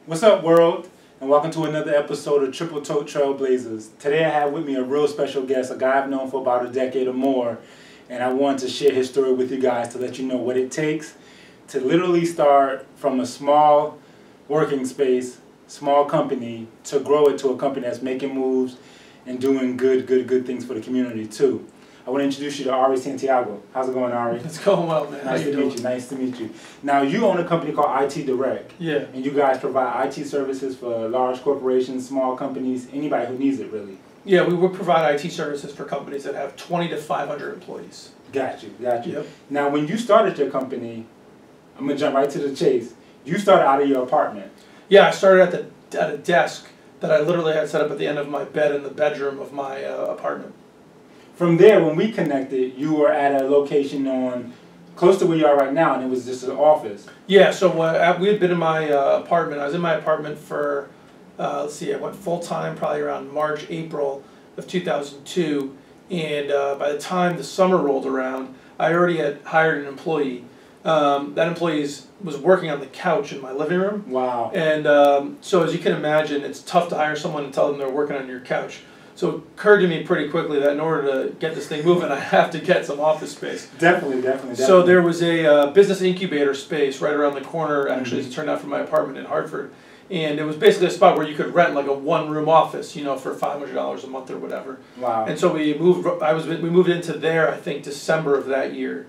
What's up, world? And welcome to another episode of Tripletote Trailblazers. Today I have with me a real special guest, a guy I've known for about a decade or more, and I wanted to share his story with you guys to let you know what it takes to literally start from a small working space, small company, to grow it to a company that's making moves and doing good things for the community too. I want to introduce you to Ari Santiago. How's it going, Ari? It's going well, man. Nice to meet you. Nice to meet you. Now, you own a company called IT Direct. Yeah. And you guys provide IT services for large corporations, small companies, anybody who needs it, really. Yeah, we would provide IT services for companies that have 20 to 500 employees. Got you. Yep. Now, when you started your company, I'm going to jump right to the chase. You started out of your apartment. Yeah, I started at a desk that I literally had set up at the end of my bed in the bedroom of my apartment. From there, when we connected, you were at a location on close to where you are right now, and it was just an office. Yeah, so we had been in my apartment. I was in my apartment for, let's see, I went full-time probably around March, April of 2002, and by the time the summer rolled around, I already had hired an employee. That employee was working on the couch in my living room. Wow. And so as you can imagine, it's tough to hire someone and tell them they're working on your couch. So it occurred to me pretty quickly that in order to get this thing moving, I have to get some office space. Definitely. So there was a business incubator space right around the corner, actually, as it turned out, from my apartment in Hartford. And it was basically a spot where you could rent like a one-room office, you know, for $500 a month or whatever. Wow. And so we moved into there, I think, December of that year.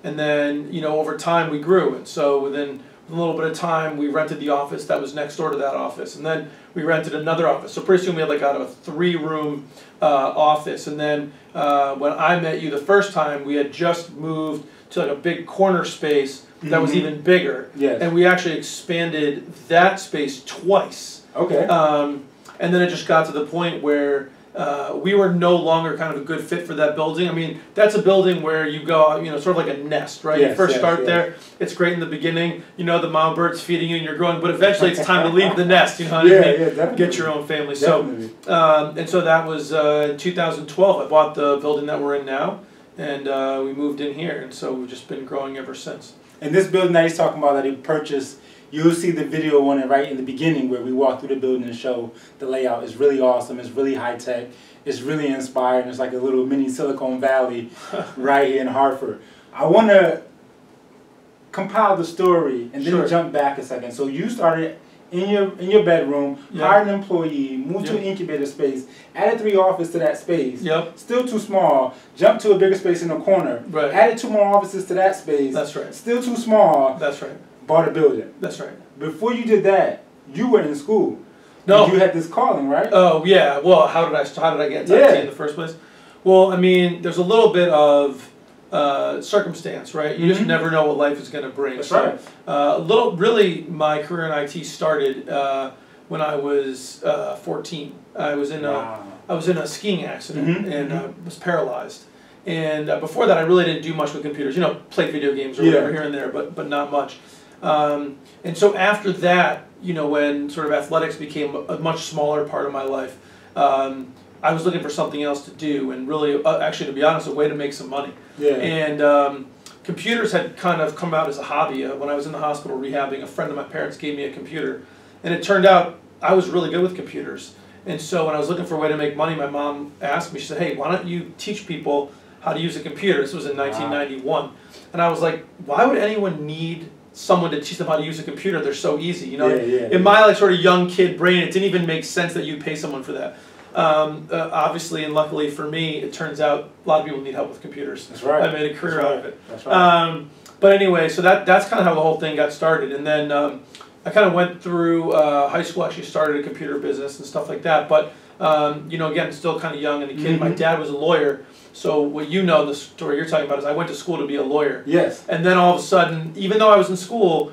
And then, you know, over time we grew. And so within a little bit of time, we rented the office that was next door to that office, and then we rented another office. So pretty soon we had like a 3-room office. And then when I met you the first time, we had just moved to like a big corner space that was even bigger. Yes. And we actually expanded that space twice. Okay. And then it just got to the point where we were no longer kind of a good fit for that building. I mean, that's a building where you go, you know, sort of like a nest, right? Yes, you first start there, it's great in the beginning, you know, the mom bird's feeding you and you're growing, but eventually it's time to leave the nest, you know what I mean? Yeah, definitely. Get your own family. Definitely. So, and so that was in 2012. I bought the building that we're in now, and we moved in here, and so we've just been growing ever since. And this building that he's talking about that he purchased, you'll see the video on it right in the beginning where we walk through the building and show the layout. It's really awesome. It's really high-tech. It's really inspiring. It's like a little mini Silicon Valley right here in Hartford. I want to compile the story and then jump back a second. So you started in your bedroom, hired an employee, moved to an incubator space, added 3 offices to that space, still too small, jumped to a bigger space in the corner, added 2 more offices to that space, that's right, still too small, that's right, bought a building. That's right. Before you did that, you were in school. No. And you had this calling, right? Oh, yeah. Well, how did I get into IT in the first place? Well, I mean, there's a little bit of circumstance, right? You just never know what life is going to bring. That's right. Really, my career in IT started when I was 14. I was in a skiing accident and was paralyzed. And before that, I really didn't do much with computers. You know, played video games or whatever here and there, but not much. And so after that, you know, when sort of athletics became a much smaller part of my life, I was looking for something else to do, and really, actually, to be honest, a way to make some money. Yeah. And computers had kind of come out as a hobby. When I was in the hospital rehabbing, a friend of my parents gave me a computer, and it turned out I was really good with computers. And so when I was looking for a way to make money, my mom asked me, she said, "Hey, why don't you teach people how to use a computer?" This was in 1991. And I was like, why would anyone need someone to teach them how to use a computer? They're so easy, you know. In my like sort of young kid brain, it didn't even make sense that you'd pay someone for that. Obviously, and luckily for me, it turns out a lot of people need help with computers. That's right. I made a career out of it. That's right. But anyway, so that's kind of how the whole thing got started. And then I kind of went through high school. Actually, started a computer business and stuff like that. But you know, again, still kind of young and a kid. My dad was a lawyer. So what you know, the story you're talking about, is I went to school to be a lawyer. Yes. And then all of a sudden, even though I was in school,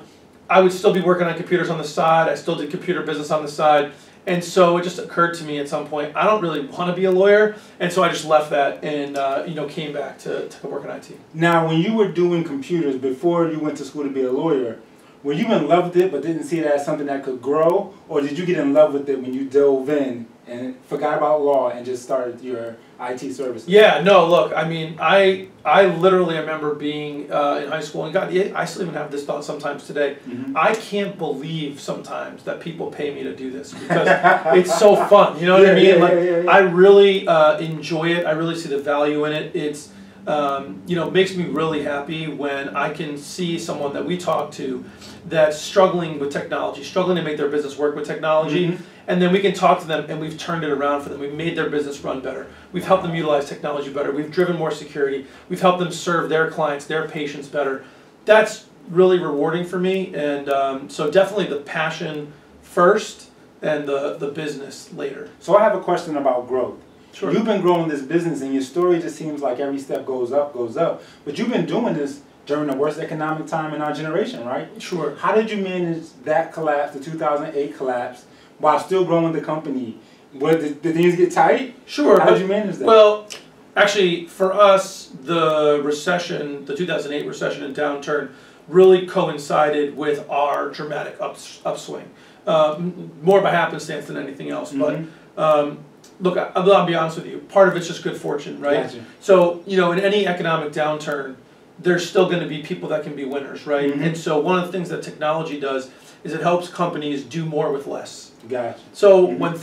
I would still be working on computers on the side. I still did computer business on the side. And so it just occurred to me at some point, I don't really want to be a lawyer. And so I just left that and you know, came back to work in IT. Now, when you were doing computers before you went to school to be a lawyer, were you in love with it but didn't see it as something that could grow, or did you get in love with it when you dove in and forgot about law and just started your IT services? Yeah, no, look, I mean, I literally remember being in high school, and God, I still even have this thought sometimes today. I can't believe sometimes that people pay me to do this, because it's so fun, you know what I mean? I really enjoy it. I really see the value in it. It's, you know, makes me really happy when I can see someone that we talk to that's struggling with technology, struggling to make their business work with technology, and then we can talk to them and we've turned it around for them. We've made their business run better. We've helped them utilize technology better. We've driven more security. We've helped them serve their clients, their patients better. That's really rewarding for me, and so definitely the passion first and the business later. So I have a question about growth. Sure. You've been growing this business, and your story just seems like every step goes up, goes up. But you've been doing this during the worst economic time in our generation, right? Sure. How did you manage that collapse, the 2008 collapse, while still growing the company? Did things get tight? Sure. How did you manage that? Well, actually, for us, the recession, the 2008 recession and downturn, really coincided with our dramatic upswing. More by happenstance than anything else. But look, I'll be honest with you. Part of it's just good fortune, right? Gotcha. So, you know, in any economic downturn, there's still going to be people that can be winners, right? And so one of the things that technology does is it helps companies do more with less. Gotcha. So when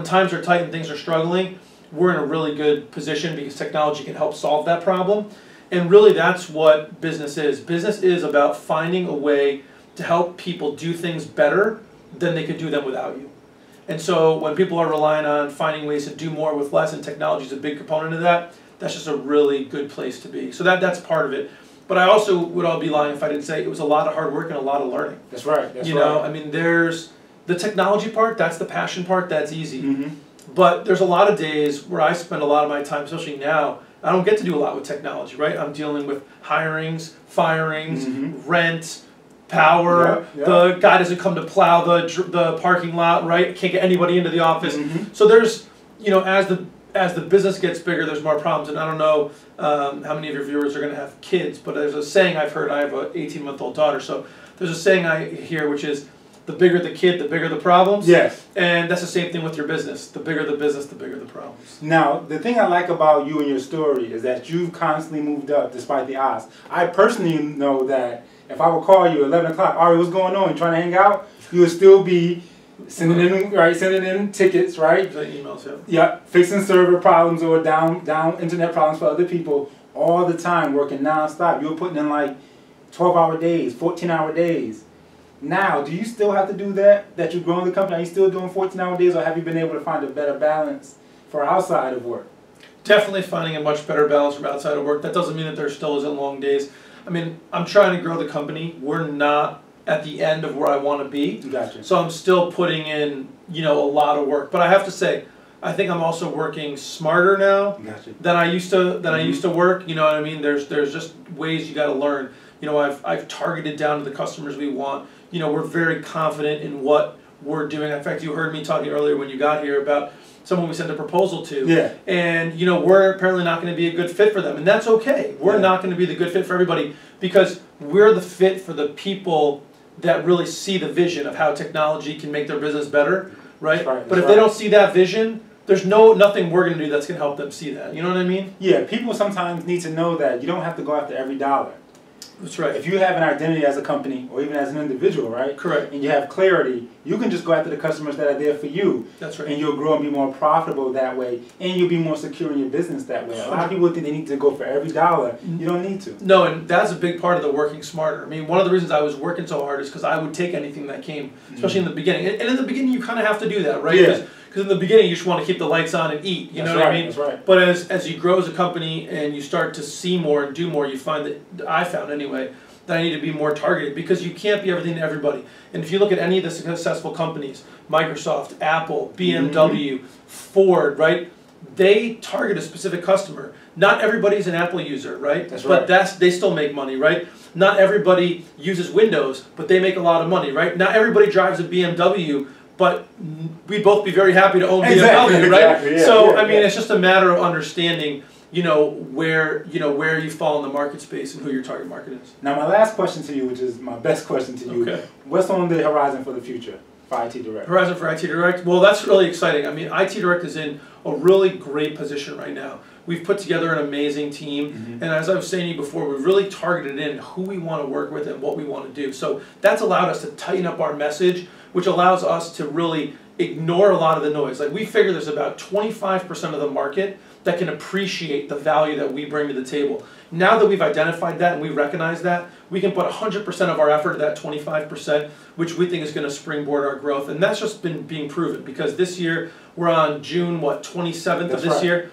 times are tight and things are struggling, we're in a really good position because technology can help solve that problem. And really that's what business is. Business is about finding a way to help people do things better than they could do them without you. And so when people are relying on finding ways to do more with less, and technology is a big component of that, that's just a really good place to be. So that's part of it. But I also would all be lying if I didn't say it was a lot of hard work and a lot of learning. That's right. That's you know, I mean, there's the technology part, that's the passion part, that's easy. But there's a lot of days where I spend a lot of my time, especially now, I don't get to do a lot with technology, right? I'm dealing with hirings, firings, rent, power, the guy doesn't come to plow the parking lot, right? Can't get anybody into the office. So there's, you know, as the business gets bigger, there's more problems. And I don't know how many of your viewers are going to have kids, but there's a saying I've heard. I have an 18-month-old daughter, so there's a saying I hear which is, the bigger the kid, the bigger the problems. Yes. And that's the same thing with your business. The bigger the business, the bigger the problems. Now, the thing I like about you and your story is that you've constantly moved up despite the odds. I personally know that if I would call you at 11 o'clock, Ari, what's going on? You trying to hang out? You would still be sending in tickets, right? Emails, yeah. Yeah, fixing server problems or down internet problems for other people all the time, working nonstop. You were putting in like 12-hour days, 14-hour days. Now, do you still have to do that? That you're growing the company? Are you still doing 14-hour days, or have you been able to find a better balance for outside of work? Definitely finding a much better balance from outside of work. That doesn't mean that there still isn't long days. I mean, I'm trying to grow the company. We're not at the end of where I want to be. Gotcha. So I'm still putting in, you know, a lot of work. But I have to say, I think I'm also working smarter now than I used to work. You know what I mean? There's just ways you got to learn. You know, I've targeted down to the customers we want. You know, we're very confident in what we're doing. In fact, you heard me talking earlier when you got here about someone we sent a proposal to. Yeah. And, you know, we're apparently not going to be a good fit for them. And that's okay. We're not going to be the good fit for everybody because we're the fit for the people that really see the vision of how technology can make their business better, right? But if they don't see that vision, there's nothing we're going to do that's going to help them see that. You know what I mean? Yeah, people sometimes need to know that you don't have to go after every dollar. That's right. If you have an identity as a company or even as an individual, right? Correct. And you have clarity, you can just go after the customers that are there for you. That's right. And you'll grow and be more profitable that way, and you'll be more secure in your business that way. A lot of people think they need to go for every dollar. You don't need to. No, and that's a big part of the working smarter. I mean, one of the reasons I was working so hard is because I would take anything that came, especially in the beginning. And in the beginning, you kind of have to do that, right? Yeah. Because in the beginning, you just want to keep the lights on and eat. You know what I mean? That's right. But as you grow as a company and you start to see more and do more, you find that, I found anyway, that I need to be more targeted because you can't be everything to everybody. And if you look at any of the successful companies, Microsoft, Apple, BMW, Ford, right? They target a specific customer. Not everybody's an Apple user, right? That's right. But they still make money, right? Not everybody uses Windows, but they make a lot of money, right? Not everybody drives a BMW, but we'd both be very happy to own BMW, right? Exactly, yeah, so, yeah, I mean, it's just a matter of understanding, where you fall in the market space and who your target market is. Now, my last question to you, which is my best question to you, Okay. What's on the horizon for the future for IT Direct? Horizon for IT Direct? Well, that's really exciting. I mean, IT Direct is in a really great position right now. We've put together an amazing team, and as I was saying to you before, we've really targeted in who we want to work with and what we want to do. So that's allowed us to tighten up our message, which allows us to really ignore a lot of the noise. Like, we figure there's about 25% of the market that can appreciate the value that we bring to the table. Now that we've identified that and we recognize that, we can put 100% of our effort to that 25%, which we think is going to springboard our growth. And that's just been being proven, because this year, we're on June, 27th of this year.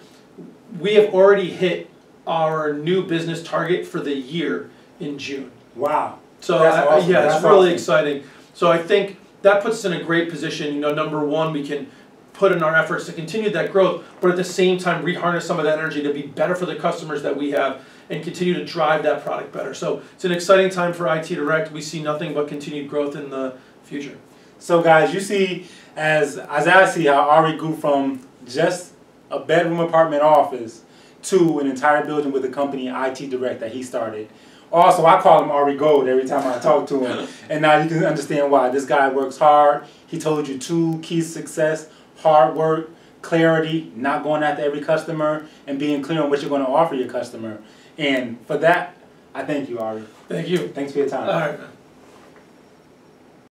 We have already hit our new business target for the year in June. Wow. So awesome. yeah, it's really exciting. So I think that puts us in a great position. Number one, we can put in our efforts to continue that growth, but at the same time reharness some of that energy to be better for the customers that we have and continue to drive that product better. So it's an exciting time for IT Direct. We see nothing but continued growth in the future. So guys, you see, as I see how Ari grew from just a bedroom apartment office to an entire building with a company, IT Direct, that he started. Also, I call him Ari Gold every time I talk to him. And now you can understand why. This guy works hard. He told you 2 keys to success: hard work, clarity, not going after every customer, and being clear on what you're going to offer your customer. And for that, I thank you, Ari. Thank you. Thanks for your time. All right, man.